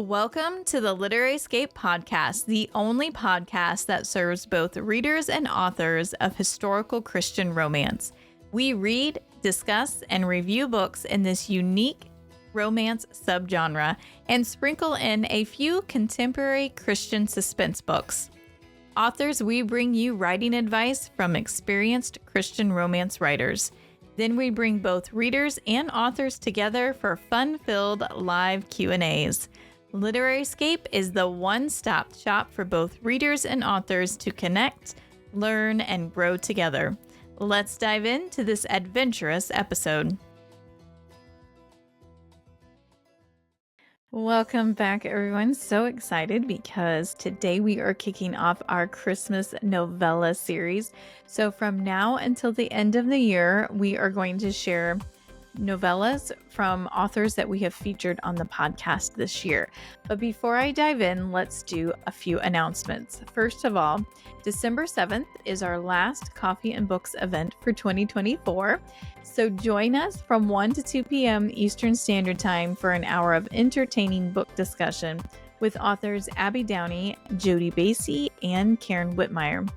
Welcome to the Literary Escape podcast, the only podcast that serves both readers and authors of historical Christian romance. We read, discuss, and review books in this unique romance subgenre and sprinkle in a few contemporary Christian suspense books. Authors, we bring you writing advice from experienced Christian romance writers. Then we bring both readers and authors together for fun-filled live Q&As. Literary Escape is the one-stop shop for both readers and authors to connect, learn, and grow together. Let's dive into this adventurous episode. Welcome back, everyone. So excited because today we are kicking off our Christmas novella series. So from now until the end of the year, we are going to share novellas from authors that we have featured on the podcast this year. But before I dive in, let's do a few announcements. First of all, December 7th is our last Coffee and Books event for 2024. So join us from 1 to 2 p.m. Eastern Standard Time for an hour of entertaining book discussion with authors Abby Downey, Jody Basie, and Karen Whitmire.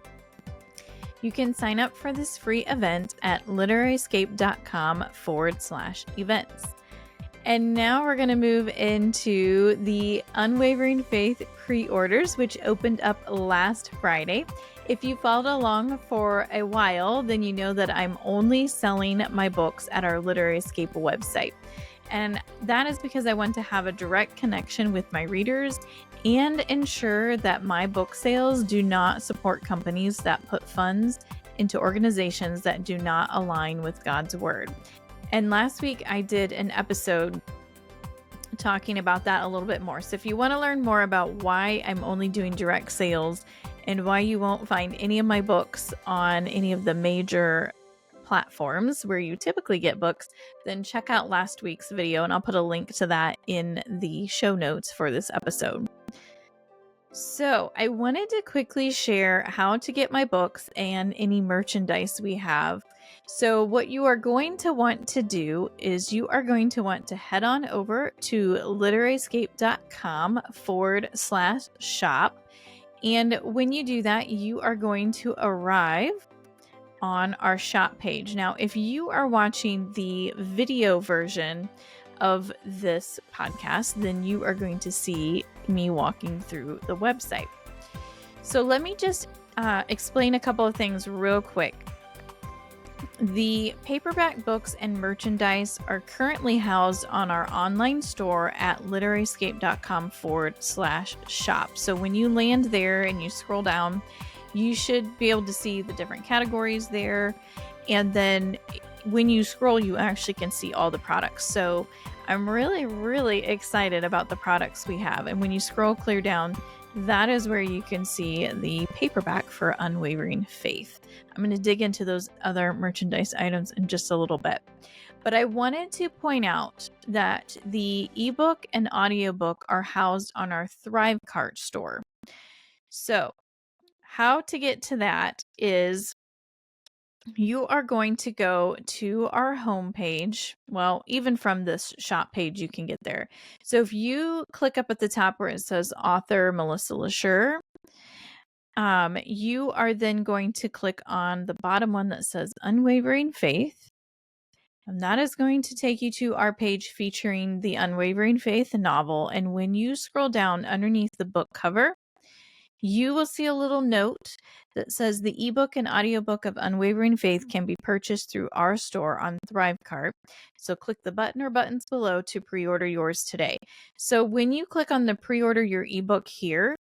You can sign up for this free event at literaryescape.com/events. And now we're going to move into the Unwavering Faith pre-orders, which opened up last Friday. If you followed along for a while, then you know that I'm only selling my books at our Literary Escape website. And that is because I want to have a direct connection with my readers and ensure that my book sales do not support companies that put funds into organizations that do not align with God's word. And last week I did an episode talking about that a little bit more. So if you want to learn more about why I'm only doing direct sales and why you won't find any of my books on any of the major platforms where you typically get books, then check out last week's video and I'll put a link to that in the show notes for this episode. So I wanted to quickly share how to get my books and any merchandise we have. So what you are going to want to do is you are going to want to head on over to literaryescape.com/shop. And when you do that, you are going to arrive on our shop page. Now, if you are watching the video version of this podcast, then you are going to see me walking through the website. So let me just explain a couple of things real quick. The paperback books and merchandise are currently housed on our online store at literaryescape.com/shop. So when you land there and you scroll down, you should be able to see the different categories there. And then when you scroll, you actually can see all the products. So I'm really excited about the products we have. And when you scroll clear down, that is where you can see the paperback for Unwavering Faith. I'm going to dig into those other merchandise items in just a little bit. But I wanted to point out that the ebook and audiobook are housed on our Thrive Cart store. So how to get to that is you are going to go to our homepage. Well, even from this shop page, you can get there. So if you click up at the top where it says author Melissa LaSure, you are then going to click on the bottom one that says Unwavering Faith. And that is going to take you to our page featuring the Unwavering Faith novel. And when you scroll down underneath the book cover, you will see a little note that says the ebook and audiobook of Unwavering Faith can be purchased through our store on Thrivecart. So click the button or buttons below to pre-order yours today. So when you click on the pre-order your ebook here,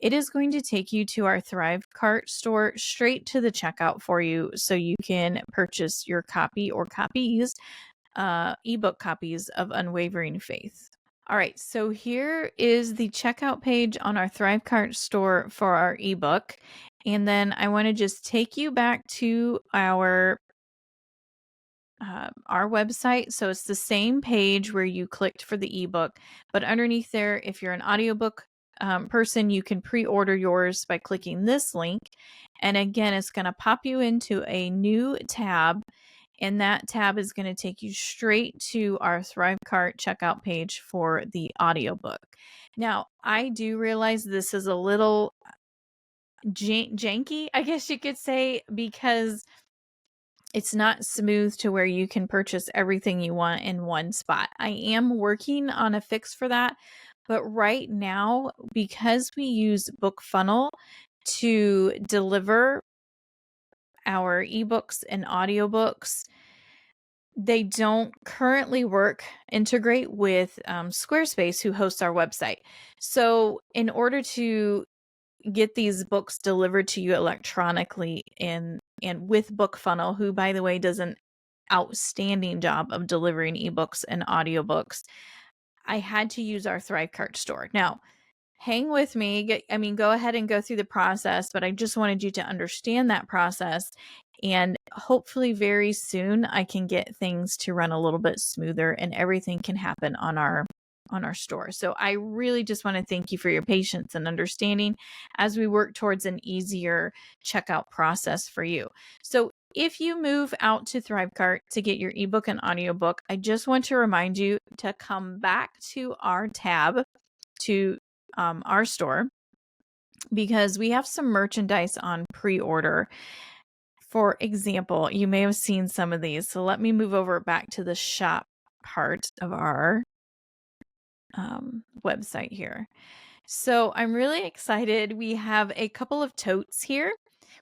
it is going to take you to our Thrivecart store straight to the checkout for you so you can purchase your copy or copies, ebook copies of Unwavering Faith. All right, so here is the checkout page on our Thrivecart store for our ebook. And then I want to just take you back to our website. So it's the same page where you clicked for the ebook, but underneath there, if you're an audiobook person, you can pre-order yours by clicking this link. And again, it's going to pop you into a new tab. and that tab is going to take you straight to our Thrivecart checkout page for the audiobook. Now, I do realize this is a little janky, I guess you could say, because it's not smooth to where you can purchase everything you want in one spot. I am working on a fix for that, but right now, because we use BookFunnel to deliver our ebooks and audiobooks, they don't currently integrate with Squarespace, who hosts our website. So in order to get these books delivered to you electronically and with BookFunnel, who, by the way, does an outstanding job of delivering ebooks and audiobooks, I had to use our Thrivecart store. Now, hang with me. Go ahead and go through the process, but I just wanted you to understand that process. And hopefully very soon I can get things to run a little bit smoother and everything can happen on our store. So I really just want to thank you for your patience and understanding as we work towards an easier checkout process for you. So if you move out to Thrivecart to get your ebook and audiobook, I just want to remind you to come back to our tab, to our store, because we have some merchandise on pre-order. For example, you may have seen some of these. So let me move over back to the shop part of our website here. So I'm really excited. We have a couple of totes here.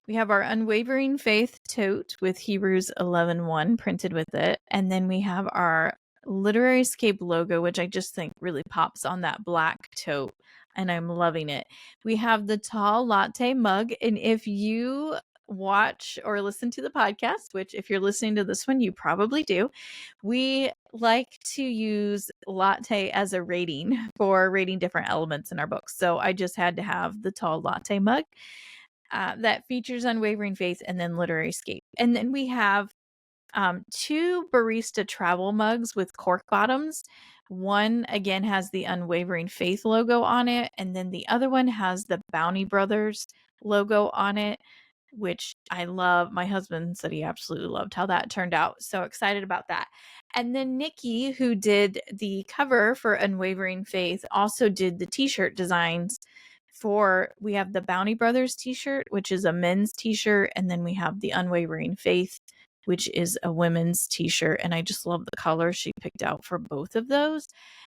We have our Unwavering Faith tote with Hebrews 11:1 printed with it. And then we have our Literary Escape logo, which I just think really pops on that black tote, and I'm loving it. We have the tall latte mug, and if you watch or listen to the podcast, which if you're listening to this one, you probably do, we like to use latte as a rating for rating different elements in our books. So I just had to have the tall latte mug that features Unwavering Faith and then Literary Escape. And then we have 2 barista travel mugs with cork bottoms. One, again, has the Unwavering Faith logo on it, and then the other one has the Bounty Brothers logo on it, which I love. My husband said he absolutely loved how that turned out. So excited about that. And then Nikki, who did the cover for Unwavering Faith, also did the t-shirt designs we have the Bounty Brothers t-shirt, which is a men's t-shirt, and then we have the Unwavering Faith, which is a women's t-shirt. And I just love the color she picked out for both of those.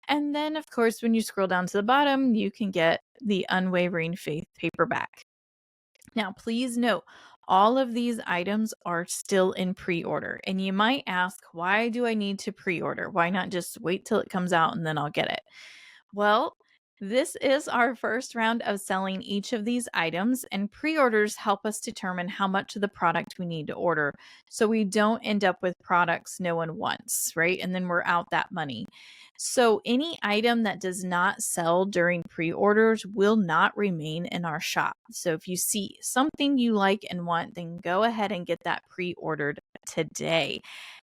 And then, of course, when you scroll down to the bottom, you can get the Unwavering Faith paperback. Now, please note, all of these items are still in pre-order. And you might ask, why do I need to pre-order? Why not just wait till it comes out and then I'll get it? Well, this is our first round of selling each of these items, and pre-orders help us determine how much of the product we need to order, so we don't end up with products no one wants, right? And then we're out that money. So any item that does not sell during pre-orders will not remain in our shop. So if you see something you like and want, then go ahead and get that pre-ordered today.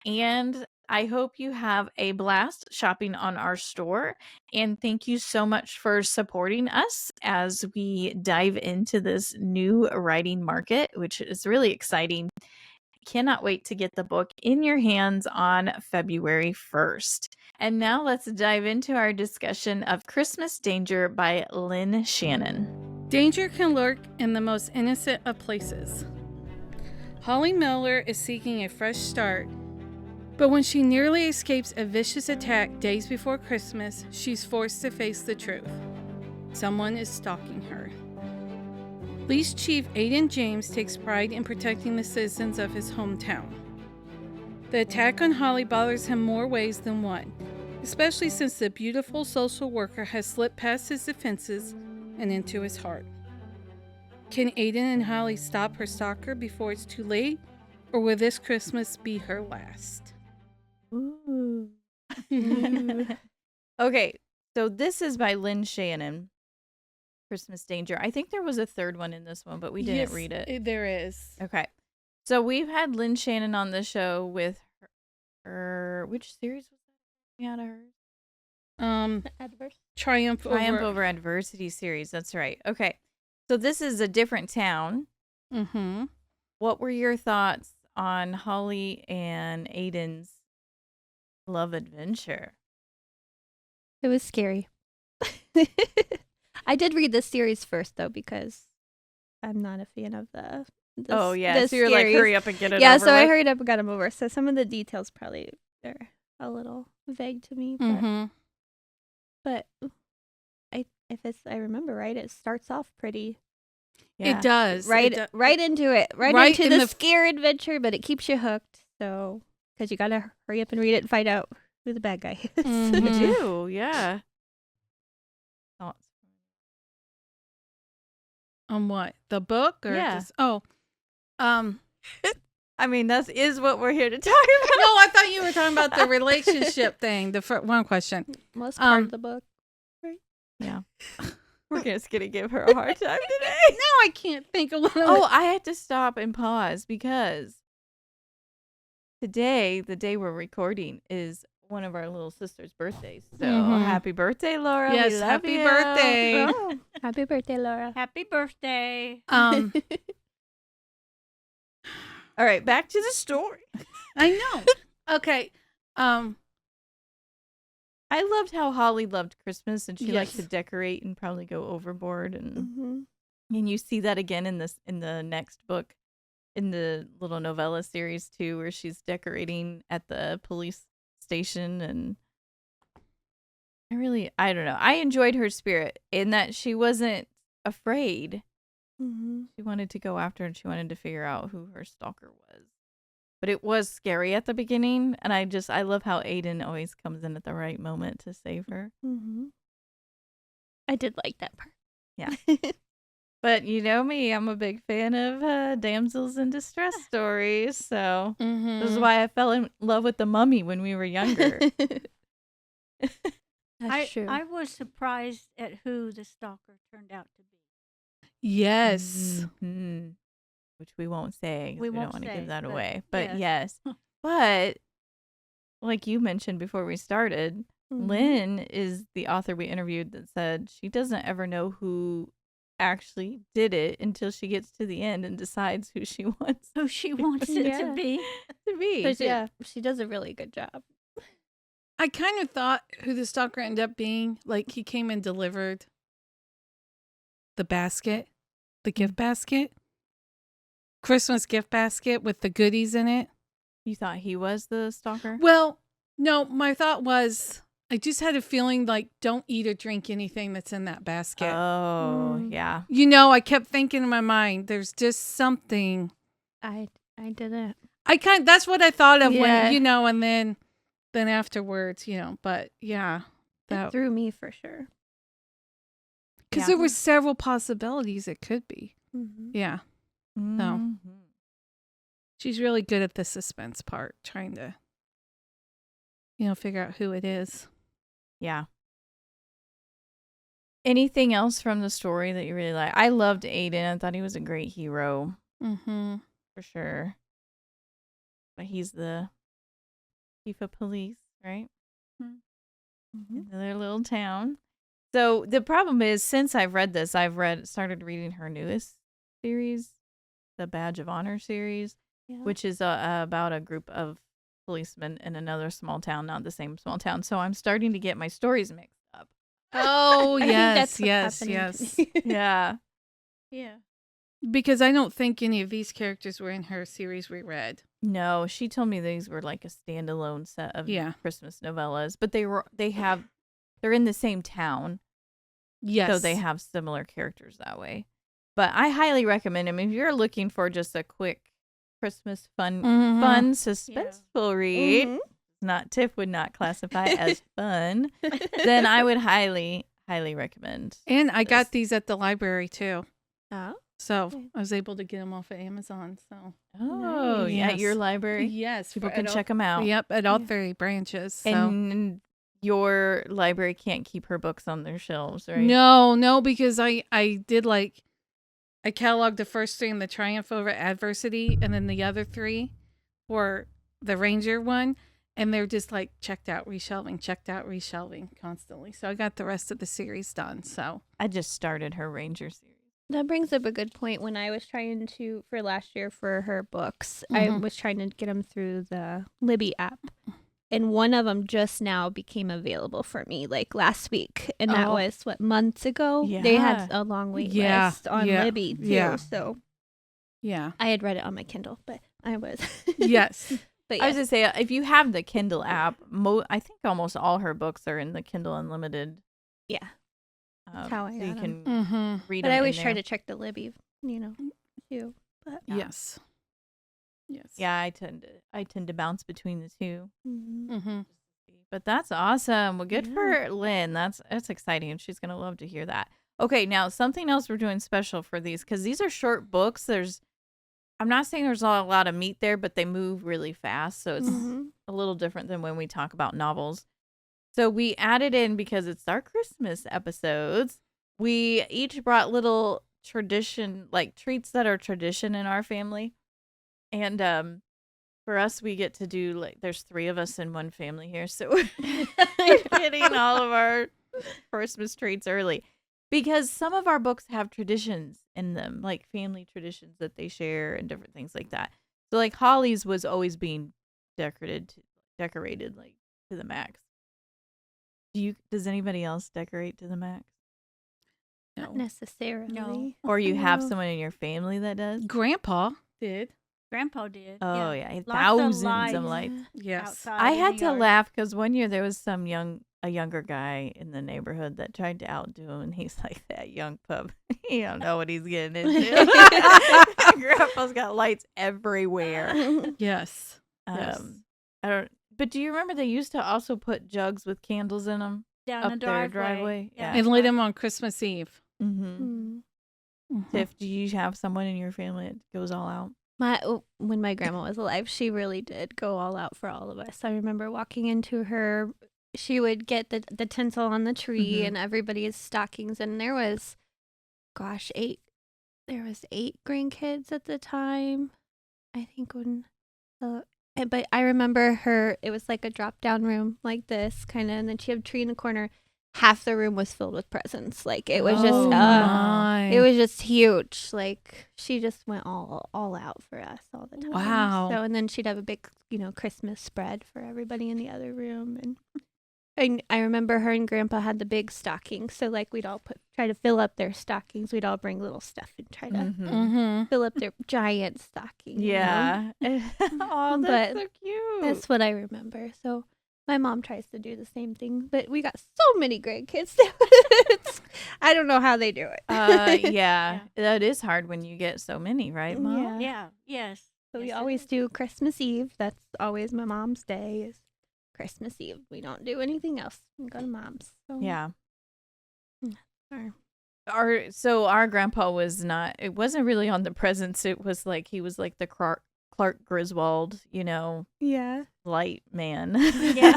And I hope you have a blast shopping on our store. And thank you so much for supporting us as we dive into this new writing market, which is really exciting. Cannot wait to get the book in your hands on February 1st. And now let's dive into our discussion of Christmas Danger by Lynn Shannon. Danger can lurk in the most innocent of places. Holly Miller is seeking a fresh start, but when she nearly escapes a vicious attack days before Christmas, she's forced to face the truth. Someone is stalking her. Police Chief Aiden James takes pride in protecting the citizens of his hometown. The attack on Holly bothers him more ways than one, especially since the beautiful social worker has slipped past his defenses and into his heart. Can Aiden and Holly stop her stalker before it's too late, or will this Christmas be her last? Ooh. Okay, so this is by Lynn Shannon, Christmas Danger. I think there was a third one in this one, but we didn't read it. There is. Okay, so we've had Lynn Shannon on the show with her which series was that we had her? Triumph Over Adversity series. That's right. Okay, so this is a different town. Mm-hmm. What were your thoughts on Holly and Aiden's love adventure? It was scary. I did read this series first though because I'm not a fan of the Oh yeah, the so you're like, scaries. hurry up and get it Yeah, over so I with. hurried up and got them over. So some of the details probably are a little vague to me, but I remember right, it starts off pretty Yeah. It does. right into it, Right into in the the- scare adventure, but it keeps you hooked. So because you gotta hurry up and read it and find out who the bad guy is. You Mhm. do, yeah. Thoughts? On what? The book or Yeah. just I mean, that is what we're here to talk about. No, I thought you were talking about the relationship thing. The one question. Most part of the book. Yeah. We're just going to give her a hard time today. Now I can't think of what. Oh, I had to stop and pause because today, the day we're recording, is one of our little sister's birthdays. So happy birthday, Laura. Yes, we love happy you. birthday. Oh, happy birthday, Laura. Happy birthday. Um, All right, back to the story. I know. Okay. I loved how Holly loved Christmas and she liked Yes. to decorate and probably go overboard, and Mm-hmm. you see that again in the next book, in the little novella series too, where she's decorating at the police station. And I don't know, I enjoyed her spirit in that she wasn't afraid. Mm-hmm. She wanted to go after and she wanted to figure out who her stalker was. But it was scary at the beginning, and I love how Aiden always comes in at the right moment to save her. Mm-hmm. I did like that part. Yeah. But you know me, I'm a big fan of damsels in distress stories, so this is why I fell in love with the Mummy when we were younger. That's true. I was surprised at who the stalker turned out to be. Yes. Mhm. Which we won't say 'cause We we don't won't want to say, give that but away. But yes. yes. But like you mentioned before we started, Mhm. Lynn is the author we interviewed that said she doesn't ever know who actually did it until she gets to the end and decides who she wants Who she wants it Yeah. to be. to be. But yeah, she does a really good job. I kind of thought who the stalker ended up being. Like he came and delivered the basket, the gift basket, Christmas gift basket with the goodies in it. You thought he was the stalker? Well, no, my thought was I just had a feeling like don't eat or drink anything that's in that basket. Oh, Mm. yeah. You know, I kept thinking in my mind, there's just something. I didn't. That's what I thought of Yeah. when, you know, and then afterwards, you know, but yeah, That that threw me for sure. because Yeah. there were several possibilities it could be. Mm-hmm. Yeah. Mhm. She's really good at the suspense part, trying to, you know, figure out who it is. Yeah. Anything else from the story that you really like? I loved Aiden. I thought he was a great hero Mm-hmm. for sure. But he's the chief of police, right? Mm-hmm. In their little town. So the problem is, since I've read this, started reading her newest series, the Badge of Honor series, Yeah. which is about a group of policemen in another small town, not the same small town. So I'm starting to get my stories mixed up. Oh, I think yes, that's what's yes, happening to yes. me. Yeah. Yeah. Because I don't think any of these characters were in her series we read. No, she told me these were like a standalone set of Yeah. Christmas novellas, but they're in the same town, Yes. so they have similar characters that way. But I highly recommend them if you're looking for just a quick Christmas fun suspenseful read. Mhm. Not Tiff would not classify as fun. Then I would highly recommend. And I got this. these at the library too. Oh. So Okay. I was able to get them off of Amazon. So Oh, Nice. yeah, at your Yes. library. yes, People for- can at all- check them out. Yep, at all Yeah. 3 branches. So. And your library can't keep her books on their shelves, right? No, because I did I cataloged the first 3 in the Triumph Over Adversity, and then the other 3 for the Ranger one, and they're just like checked out, reshelving constantly. So I got the rest of the series done. So I just started her Ranger series. That brings up a good point. When I was trying to, for last year for her books, I was trying to get them through the Libby app. And one of them just now became available for me, like last week. And that was, months ago? Yeah. They had a long wait list on Libby, too. Yeah. So Yeah. I had read it on my Kindle, but I was. Yes. But I was going to say, if you have the Kindle app, I think almost all her books are in the Kindle Unlimited. Yeah. That's how I so got you 'em. can read But them I always in try there. to check the Libby, too. But Yes. Yes. Yeah, I tend to bounce between the two. Mm-hmm. But that's awesome. Well, good Yeah. for Lynn. That's exciting, and she's gonna love to hear that. Okay, now something else we're doing special for these, because these are short books. I'm not saying there's not a lot of meat there, but they move really fast, so it's a little different than when we talk about novels. So we added in, because it's our Christmas episodes, we each brought little tradition, like treats that are tradition in our family. And for us, we get to do, like, there's 3 of us in one family here, so we're getting all of our Christmas treats early. Because some of our books have traditions in them, like family traditions that they share and different things like that. So, like, Holly's was always being decorated like to the max. Does anybody else decorate to the max? not necessarily. No. Or you have No. someone in your family that does? Grandpa did. Grandpa did. Oh, yeah. Lots of Thousands of lights. lights. Yes. Outside I in had the to yard. laugh because one year there was a younger guy in the neighborhood that tried to outdo him, and he's like, that young pup, he don't know what he's getting into. Grandpa's got lights everywhere. Yes. Yes. But do you remember they used to also put jugs with candles in them Down up the their driveway. driveway? Yeah. And lit him on Christmas Eve. Mm-hmm. Tiff, do you have someone in your family that goes all out? When my grandma was alive, she really did go all out for all of us. I remember walking into her, she would get the tinsel on the tree and everybody's stockings, and there was 8 grandkids at the time, I think, but I remember her, it was like a drop down room like this kind of, and then she had a tree in the corner. Half the room was filled with presents. Like, it was just it was just huge. Like, she just went all out for us all the time. Wow. So, and then she'd have a big, Christmas spread for everybody in the other room. And I remember her and Grandpa had the big stockings. So, like, we'd all try to fill up their stockings. We'd all bring little stuff and try to fill up their giant stocking. Yeah. Oh, that's so cute. That's what I remember. So my mom tries to do the same thing, but we got so many grandkids. I don't know how they do it. Yeah. That is hard when you get so many, right, Mom? Yeah. Yes. So we Yes, it always is. do Christmas Eve. That's always my mom's day, is Christmas Eve. We don't do anything else. We go to mom's. So. Yeah. Our- Our grandpa it wasn't really on the presents. It was like, he was like the Clark Griswold, Yeah. light man. Yeah.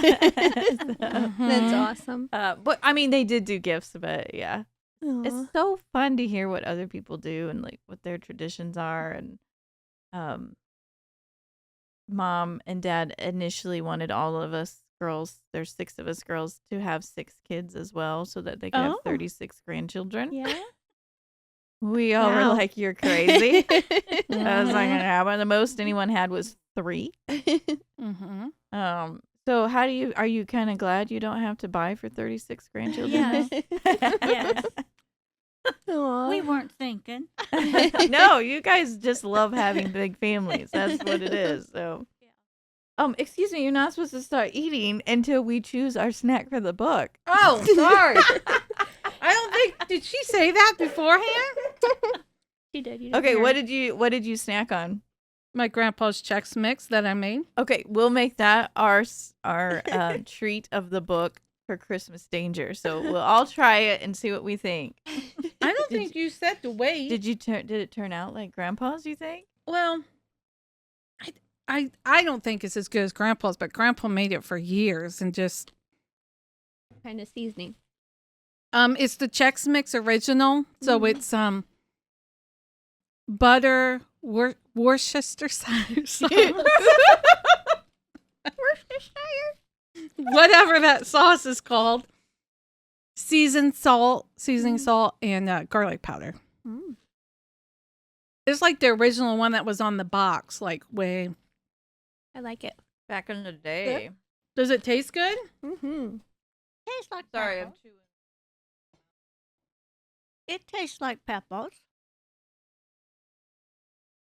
That's awesome. But I mean, they did do gifts, but yeah. Aw. It's so fun to hear what other people do and, like, what their traditions are. And Mom and Dad initially wanted all of us girls, there's 6 of us girls, to have 6 kids as well, so that they could have 36 grandchildren. Yeah. We all were Wow. like, you're crazy. That was not gonna happen. The most anyone had was 3. So are you kind of glad you don't have to buy for 36 grandchildren? Yes. Yes. Aw. We weren't thinking. No, you guys just love having big families. That's what it is. So, excuse me, you're not supposed to start eating until we choose our snack for the book. Oh, sorry. I don't think, did she say that beforehand? She did. You didn't Okay, hear what did you snack on? My grandpa's Chex Mix that I made. Okay, we'll make that our treat of the book for Christmas Danger. So we'll all try it and see what we think. I don't think you said the weight. Did it turn out like Grandpa's, you think? Well, I don't think it's as good as Grandpa's, but Grandpa made it for years and just kind of seasoning. it's the Chex Mix original, so it's butter, Worcestershire sauce. Whatever that sauce is called. Seasoned salt, seasoning salt, and garlic powder. It's like the original one that was on the box, like way. I like it. Back in the day. Does it taste good? Mm-hmm. Tastes like Sorry, I'm Papa's. chewing. It tastes like Papa's.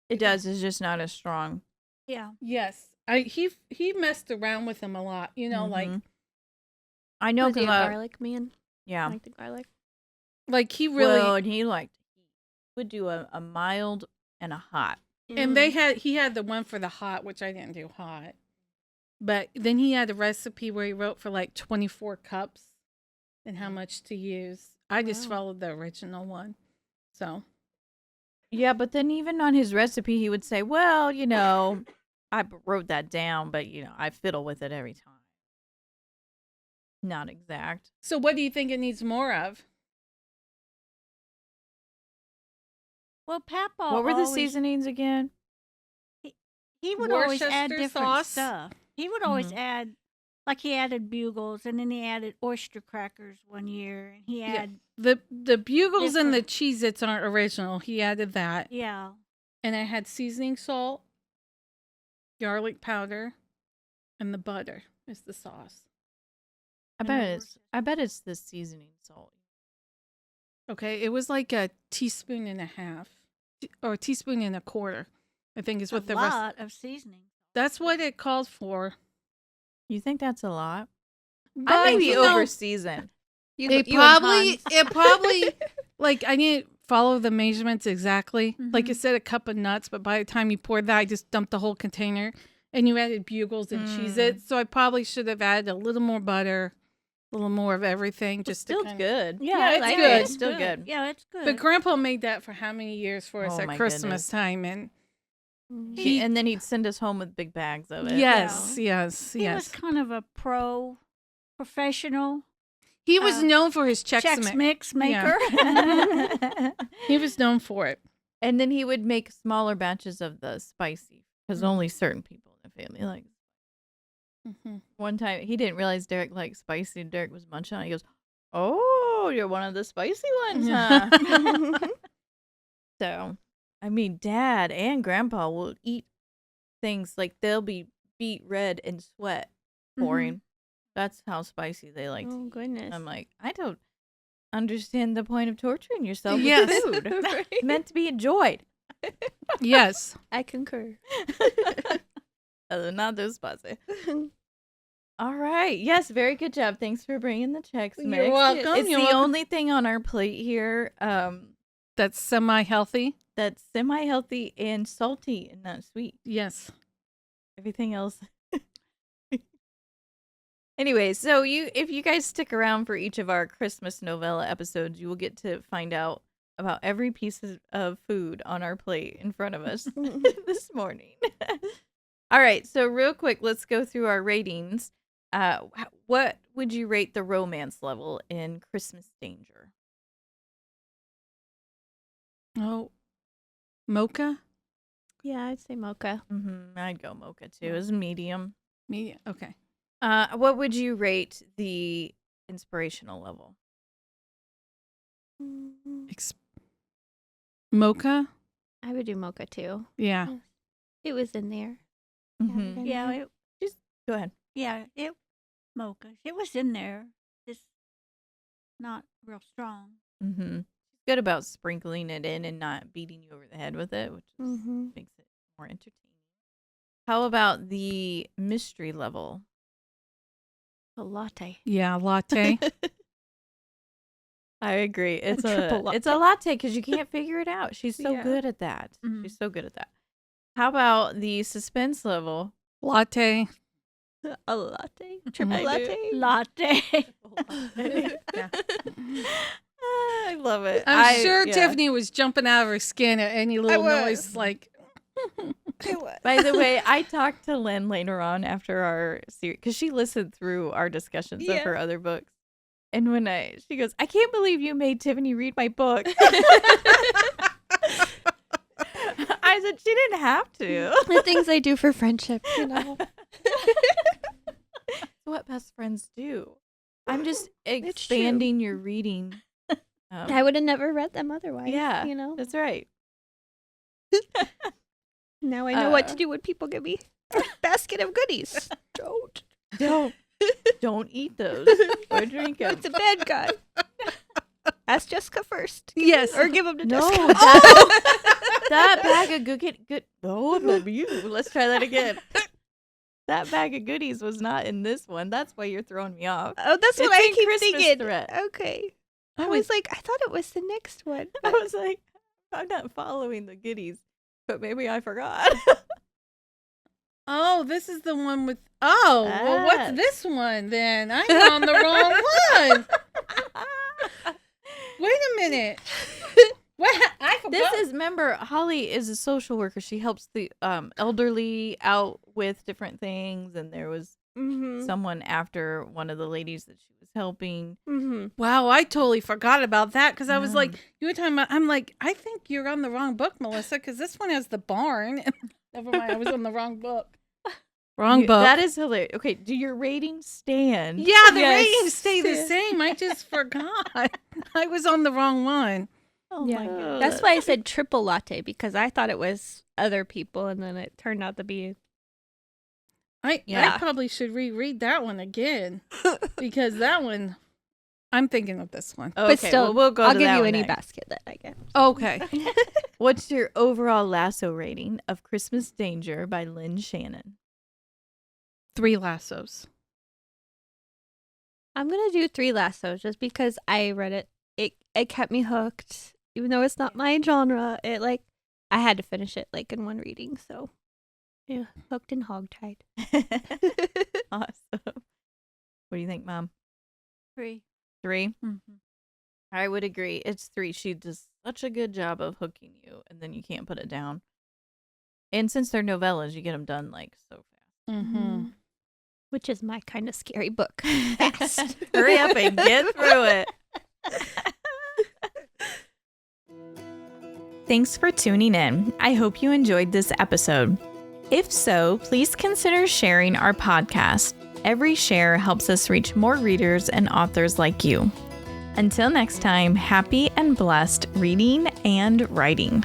It does. It's just not as strong. Yeah. Yes. He messed around with them a lot. You know, Mhm. I know Was he a because garlic man? yeah. I like the garlic. like he really. Well, and he would do a mild and a hot. And he had the one for the hot, which I didn't do hot. But then he had a recipe where he wrote for like 24 cups and how much to use. I just Wow. followed the original one. So, Yeah, but then even on his recipe, he would say, "Well, I wrote that down, but I fiddle with it every time. Not exact." so what do you think it needs more of? Well, Papa What were the always, seasonings again? he would always add Worcester different sauce? stuff. He would always Mhm. add, like he added bugles, and then he added oyster crackers one year, and he Yeah. had The bugles and the Different. Cheez-Its aren't original. He added that. yeah. And I had seasoning salt, garlic powder, and the butter is the sauce. I And bet the it's the seasoning salt. Okay, it was like a teaspoon and a half or a teaspoon and a quarter. I think is what a the rest. lot of seasoning. That's what it called for. You think that's a lot? But I may be you know, over seasoned. It You and probably like I didn't follow the measurements exactly. Like Mhm. it said a cup of nuts, but by the time you poured that, I just dumped the whole container. And you added bugles and Cheez-Its, so I probably should have added a little more butter, a little more of everything. Just to Still kinda- good. Yeah, it's like good. It's still good. Yeah, it's good. But Grandpa made that for how many years for us Oh at my Christmas goodness. time, and And then he'd send us home with big bags of it. yes, he was kind of a professional He was known for his Chex Mix maker. He was known for it. And then he would make smaller batches of the spicy because only certain people in the family like. Mm-hmm. One time he didn't realize Derek liked spicy, and Derek was munching on it. He goes, "Oh, you're one of the spicy ones, huh?" So, I mean, Dad and Grandpa will eat things like they'll be beet red and sweat pouring. That's how spicy they like to Oh eat. goodness. I'm like, I don't understand the point of torturing yourself with Yes. food. It's meant to be enjoyed. Yes. I concur. Not this spicy. All right. Yes, very good job. Thanks for bringing the Chex You're Mix. welcome. It's You're the welcome. only thing on our plate here That's semi-healthy. that's semi-healthy and salty and not sweet. Yes. Everything else. Anyway, so if you guys stick around for each of our Christmas novella episodes, you will get to find out about every piece of food on our plate in front of us this morning. All right, so real quick, let's go through our ratings. What would you rate the romance level in Christmas Danger? Oh, mocha? Yeah, I'd say mocha. I'd go mocha too. It's medium. Me? Okay. What would you rate the inspirational level? Mocha? I would do mocha too. Yeah. It was in there. Mhm. Yeah, Go ahead. it mocha. It was in there. Just not real strong. Mm-hmm. Good about sprinkling it in and not beating you over the head with it, which makes it more entertaining. How about the mystery level? A latte. Yeah, latte. I agree. It's triple it's a latte because you can't figure it out. She's so Yeah. good at that. Mhm. She's so good at that. How about the suspense level? Latte. A latte? I Triple do. latte? Latte. Yeah. I love it. I'm sure yeah. Tiffany was jumping out of her skin at any little was. noise. Like, By the way, I talked to Lynn later on after our series because she listened through our discussions of her other books. And when she goes, "I can't believe you made Tiffany read my book." I said, she didn't have to. The things I do for friendship, you know. What best friends do. I'm just It's true. expanding your reading. I would have never read them otherwise. Yeah, You know. that's right. Now I know what to do when people give me a basket of goodies. Don't eat those or drink them. It's a bad guy. Ask Jessica first. Yes. Or give them to No, Jessica. that bag of good. Oh, no, you. Let's try that again. That bag of goodies was not in this one. That's why you're throwing me off. Oh, that's what It's I in keep Christmas thinking. threat. Okay. I was like, I thought it was the next one. I was like, I'm not following the goodies, but maybe I forgot. Oh, this is the one with. Oh, well, what's Yes. this one then? I'm on the wrong one. Wait a minute. What? I forgot. This is, remember, Holly is a social worker. She helps the elderly out with different things, and there was Mm-hmm. someone after one of the ladies that she was helping. Mm-hmm. Wow, I totally forgot about that because I was No. like, you were talking about. I'm like, I think you're on the wrong book, Melissa, because this one has the barn. Never mind, I was on the wrong book. Wrong book. That is hilarious. Okay, do your ratings stand? Yeah, the Yes. ratings stay the same. I just forgot. I was on the wrong one. Oh Yeah. my god. That's why I said triple latte, because I thought it was other people, and then it turned out to be. I Yeah. probably should reread that one again because that one, I'm thinking of this one. Okay, But still, well, we'll go I'll to give that you one any next. basket that I get. Okay. What's your overall lasso rating of Christmas Danger by Lynn Shannon? 3 lassos. I'm gonna do 3 lassos just because I read it. It kept me hooked, even though it's not my genre. It I had to finish it in one reading. So, yeah, hooked and hogtied. Awesome. What do you think, Mom? 3. 3? Mm-hmm. I would agree. It's 3. She does such a good job of hooking you, and then you can't put it down. And since they're novellas, you get them done so fast. Mm-hmm. Which is my kind of scary book. Fast. Hurry up and get through it. Thanks for tuning in. I hope you enjoyed this episode. If so, please consider sharing our podcast. Every share helps us reach more readers and authors like you. Until next time, happy and blessed reading and writing.